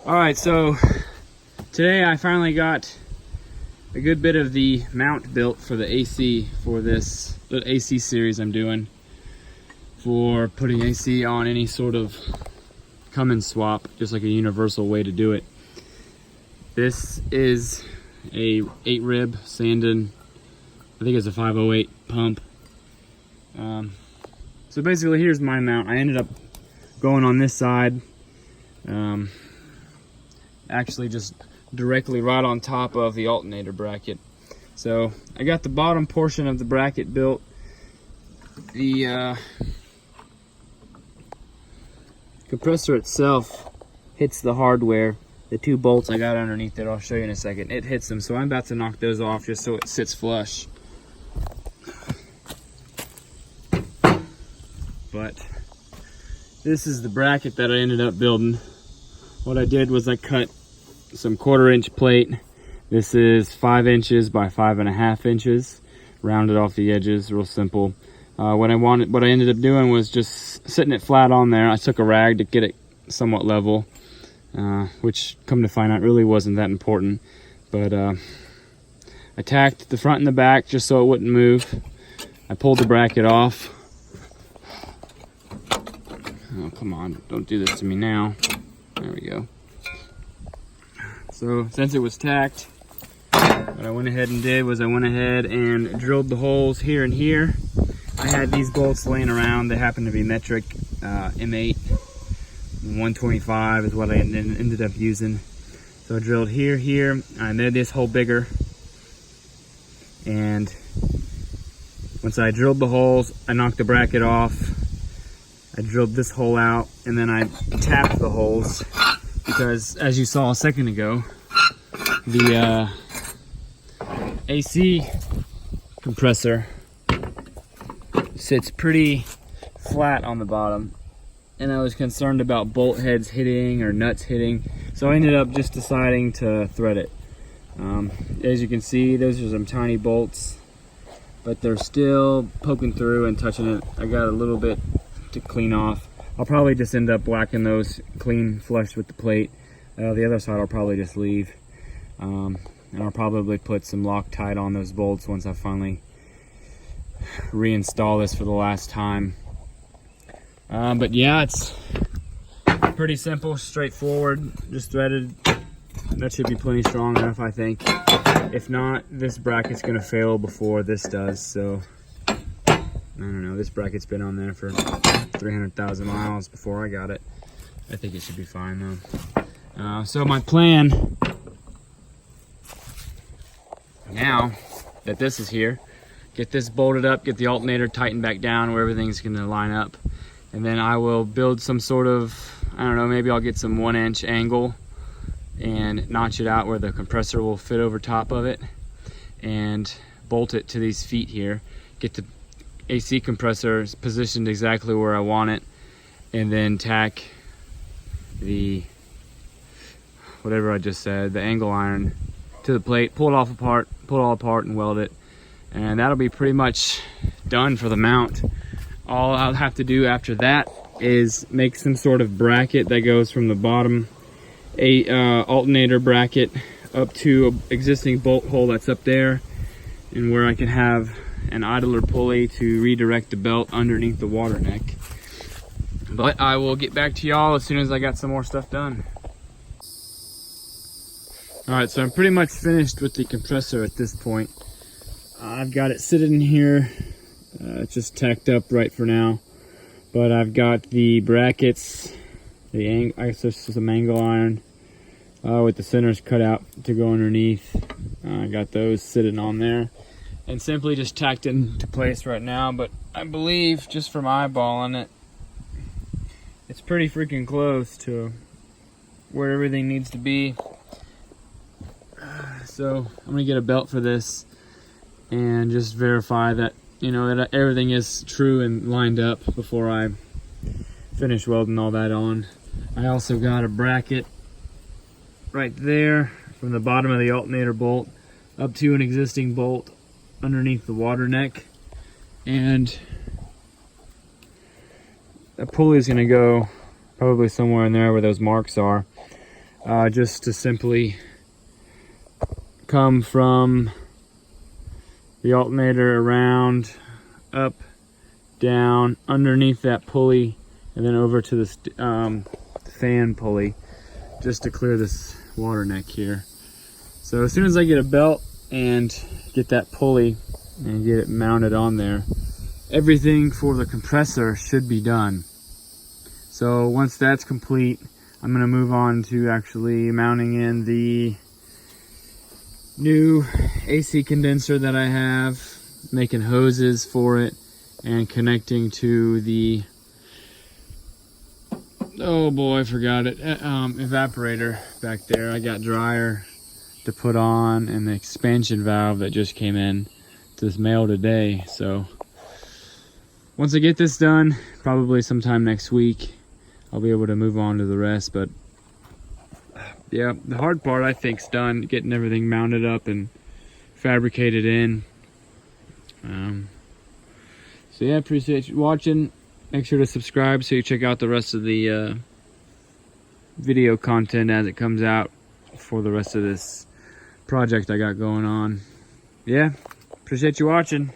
All right, so today I finally got a good bit of the mount built for the AC for this AC series I'm doing for putting AC on any sort of Cummins swap, just like a universal way to do it. This is a 8-rib Sandon, I think it's a 508 pump. So basically here's my mount. I ended up going on this side, actually just directly right on top of the alternator bracket. So I got the bottom portion of the bracket built. The compressor itself hits the hardware. The 2 bolts I got underneath it, I'll show you in a second, it hits them, so I'm about to knock those off just so it sits flush. But this is the bracket that I ended up building. What I did was I cut some 1/4-inch plate. This is 5 inches by 5.5 inches, rounded off the edges, real simple. What I ended up doing was just sitting it flat on there. I took a rag to get it somewhat level, which, come to find out, really wasn't that important. But I tacked the front and the back just so it wouldn't move. I pulled the bracket off. Oh, come on, don't do this to me now. There we go. So since it was tacked, what I went ahead and did was I went ahead and drilled the holes here and here. I had these bolts laying around. They happen to be metric M8. 125 is what I ended up using. So I drilled here. I made this hole bigger. And once I drilled the holes, I knocked the bracket off. I drilled this hole out, and then I tapped the holes because, as you saw a second ago, the AC compressor sits pretty flat on the bottom, and I was concerned about bolt heads hitting or nuts hitting, so I ended up just deciding to thread it. As you can see, those are some tiny bolts, but they're still poking through and touching it. I got a little bit to clean off. I'll probably just end up whacking those clean flush with the plate. The other side I'll probably just leave, and I'll probably put some Loctite on those bolts once I finally reinstall this for the last time. But yeah, it's pretty simple, straightforward, just threaded. That should be plenty strong enough, I think. If not, this bracket's gonna fail before this does, so I don't know. This bracket's been on there for 300,000 miles before I got it. I think it should be fine though. So my plan now that this is here, get this bolted up, get the alternator tightened back down where everything's gonna line up, and then I will build some sort of, I don't know, maybe I'll get some 1-inch angle and notch it out where the compressor will fit over top of it, and bolt it to these feet here. Get the AC compressor is positioned exactly where I want it, and then tack the, whatever I just said, the angle iron to the plate, pull it all apart and weld it, and that'll be pretty much done for the mount. All I'll have to do after that is make some sort of bracket that goes from the bottom alternator bracket up to an existing bolt hole that's up there, and where I can have an idler pulley to redirect the belt underneath the water neck. But I will get back to y'all as soon as I got some more stuff done. Alright, so I'm pretty much finished with the compressor at this point. I've got it sitting in here, it's just tacked up right for now. But I've got the brackets, I guess there's some angle iron with the centers cut out to go underneath. I got those sitting on there, and simply just tacked into place right now. But I believe, just from eyeballing it, it's pretty freaking close to where everything needs to be. So I'm gonna get a belt for this and just verify that, you know, that everything is true and lined up before I finish welding all that on. I also got a bracket right there from the bottom of the alternator bolt up to an existing bolt underneath the water neck, and that pulley is going to go probably somewhere in there where those marks are. just to simply come from the alternator around, up, down, underneath that pulley, and then over to this fan pulley, just to clear this water neck here. So as soon as I get a belt and get that pulley and get it mounted on there, everything for the compressor should be done. So once that's complete, I'm going to move on to actually mounting in the new AC condenser that I have, making hoses for it, and connecting to the, oh boy, I forgot it, evaporator back there. I got dryer to put on and the expansion valve that just came in to this mail today. So once I get this done, probably sometime next week, I'll be able to move on to the rest. But yeah, the hard part I think's done, getting everything mounted up and fabricated in. So yeah, appreciate you watching. Make sure to subscribe so you check out the rest of the video content as it comes out for the rest of this project I got going on. Yeah, appreciate you watching.